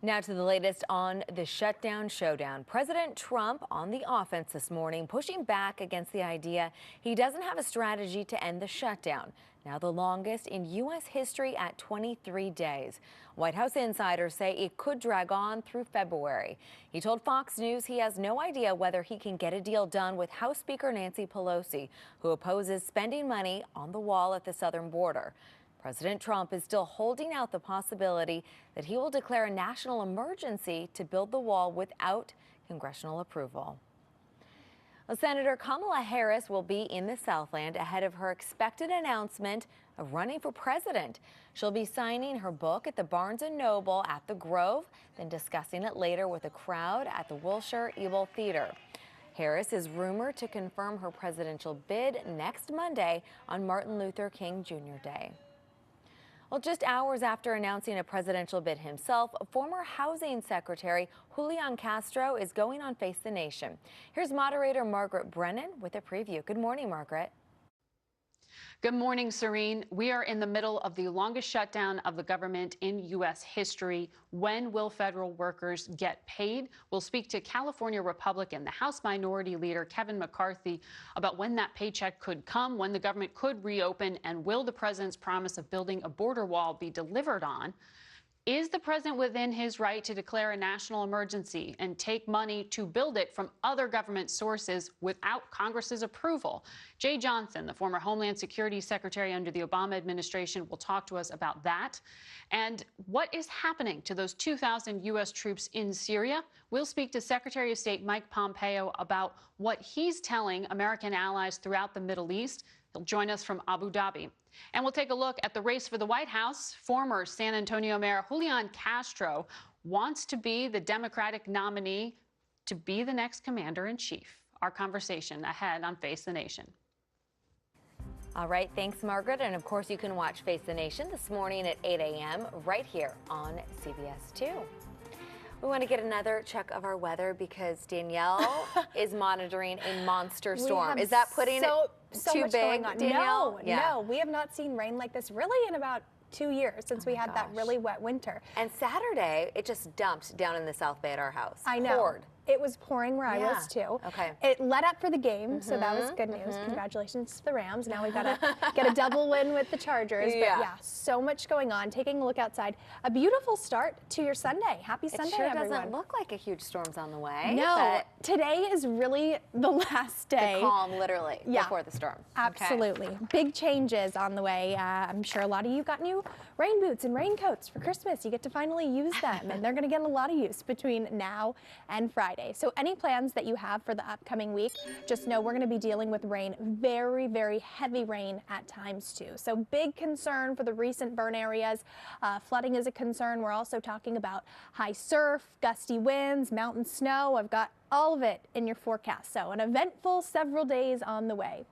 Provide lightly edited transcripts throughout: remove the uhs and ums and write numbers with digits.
Now to the latest on the shutdown showdown. President Trump on the offense this morning, pushing back against the idea he doesn't have a strategy to end the shutdown. Now the longest in U.S. history at 23 days. White House insiders say it could drag on through February. He told Fox News he has no idea whether he can get a deal done with House Speaker Nancy Pelosi, who opposes spending money on the wall at the southern border. President Trump is still holding out the possibility that he will declare a national emergency to build the wall without congressional approval. Well, Senator Kamala Harris will be in the Southland ahead of her expected announcement of running for president. She'll be signing her book at the Barnes & Noble at the Grove, then discussing it later with a crowd at the Wilshire Ebel Theater. Harris is rumored to confirm her presidential bid next Monday on Martin Luther King Jr. Day. Well, just hours after announcing a presidential bid himself, former Housing Secretary Julian Castro is going on Face the Nation. Here's moderator Margaret Brennan with a preview. Good morning, Margaret. Good morning, Serene. We are in the middle of the longest shutdown of the government in U.S. history. When will federal workers get paid? We'll speak to California Republican, the House Minority Leader Kevin McCarthy, about when that paycheck could come, when the government could reopen, and will the president's promise of building a border wall be delivered on? Is the president within his right to declare a national emergency and take money to build it from other government sources without Congress's approval? Jay Johnson, the former Homeland Security Secretary under the Obama administration, will talk to us about that. And what is happening to those 2,000 U.S. troops in Syria? We'll speak to Secretary of State Mike Pompeo about what he's telling American allies throughout the Middle East. He'll join us from Abu Dhabi. And we'll take a look at the race for the White House. Former San Antonio Mayor Julian Castro wants to be the Democratic nominee to be the next commander-in-chief. Our conversation ahead on Face the Nation. All right, thanks, Margaret. And of course, you can watch Face the Nation this morning at 8 a.m. right here on CBS 2. We want to get another check of our weather because Danielle is monitoring a monster storm. Is that putting it too big, Danielle? No, we have not seen rain like this really in about 2 years since we had that really wet winter. And Saturday, it just dumped down in the South Bay at our house. I know. Poured. It was pouring where I was too. Okay. It let up for the game, so that was good news. Congratulations to the Rams. Now we've got to get a double win with the Chargers. But yeah, so much going on. Taking a look outside. A beautiful start to your Sunday. Happy Sunday, everyone. It doesn't look like a huge storm's on the way. No, today is really the last day. The calm, literally, before the storm. Absolutely. Okay. Big changes on the way. I'm sure a lot of you got new rain boots and raincoats for Christmas. You get to finally use them, and they're going to get a lot of use between now and Friday. So any plans that you have for the upcoming week, just know we're going to be dealing with rain, very, very heavy rain at times too. So big concern for the recent burn areas. Flooding is a concern. We're also talking about high surf, gusty winds, mountain snow. I've got all of it in your forecast. So an eventful several days on the way.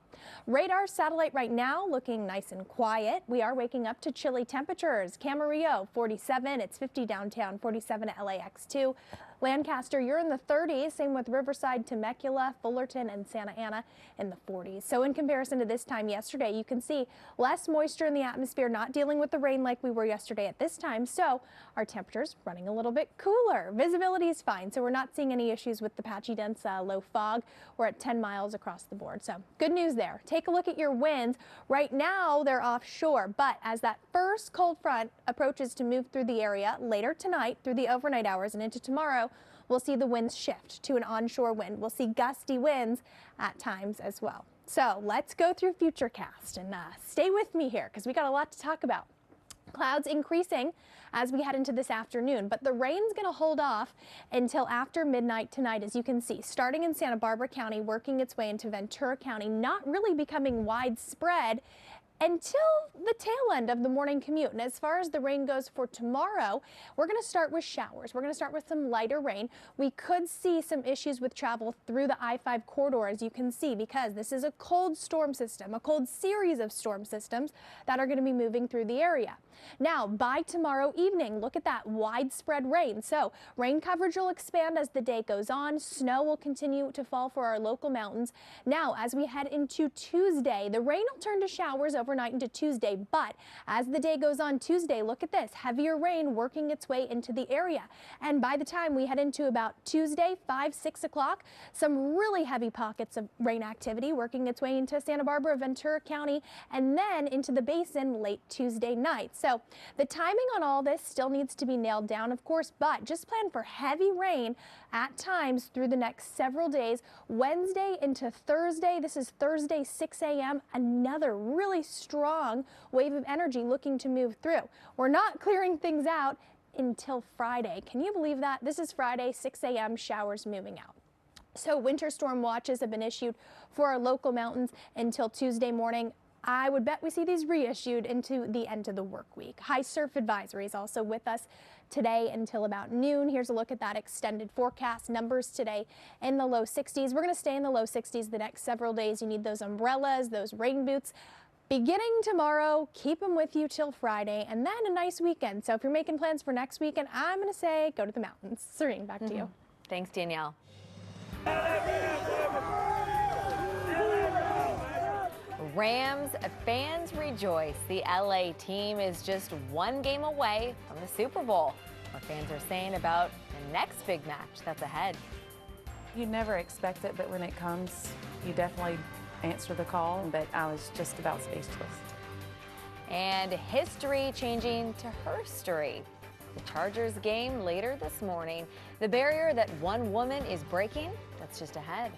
Radar satellite right now looking nice and quiet. We are waking up to chilly temperatures. Camarillo 47, it's 50 downtown, 47 at LAX 2. Lancaster, you're in the 30s. Same with Riverside, Temecula, Fullerton, and Santa Ana in the 40s. So in comparison to this time yesterday, you can see less moisture in the atmosphere, not dealing with the rain like we were yesterday at this time. So our temperatures running a little bit cooler. Visibility is fine, so we're not seeing any issues with the patchy dense low fog. We're at 10 miles across the board. So good news there. Take a look at your winds. Right now, they're offshore, but as that first cold front approaches to move through the area later tonight through the overnight hours and into tomorrow, we'll see the winds shift to an onshore wind. We'll see gusty winds at times as well. So let's go through Futurecast and stay with me here because we got a lot to talk about. Clouds increasing as we head into this afternoon, but the rain's going to hold off until after midnight tonight, as you can see, starting in Santa Barbara County, working its way into Ventura County, not really becoming widespread until the tail end of the morning commute. And as far as the rain goes for tomorrow, we're going to start with showers. We're going to start with some lighter rain. We could see some issues with travel through the I-5 corridor, as you can see, because this is a cold storm system, a cold series of storm systems that are going to be moving through the area. Now, by tomorrow evening, look at that widespread rain. So rain coverage will expand as the day goes on. Snow will continue to fall for our local mountains. Now, as we head into Tuesday, the rain will turn to showers over overnight into Tuesday. But as the day goes on Tuesday, look at this, heavier rain working its way into the area. And by the time we head into about Tuesday, 5, 6 o'clock, some really heavy pockets of rain activity working its way into Santa Barbara, Ventura County, and then into the basin late Tuesday night. So the timing on all this still needs to be nailed down, of course, but just plan for heavy rain at times through the next several days. Wednesday into Thursday, this is Thursday 6 a.m., another really strong wave of energy looking to move through. We're not clearing things out until Friday. Can you believe that? This is Friday, 6 a.m., showers moving out. So winter storm watches have been issued for our local mountains until Tuesday morning. I would bet we see these reissued into the end of the work week. High surf advisory is also with us today until about noon. Here's a look at that extended forecast. Numbers today in the low 60s. We're going to stay in the low 60s the next several days. You need those umbrellas, those rain boots. Beginning tomorrow, keep them with you till Friday, and then a nice weekend. So if you're making plans for next weekend, I'm going to say go to the mountains. Serene, back to you. Thanks, Danielle. Rams fans rejoice. The LA team is just one game away from the Super Bowl. What fans are saying about the next big match that's ahead. You never expect it, but when it comes, you definitely answer the call. But I was just about speechless. And history changing to herstory. The Chargers game later this morning. The barrier that one woman is breaking, that's just ahead.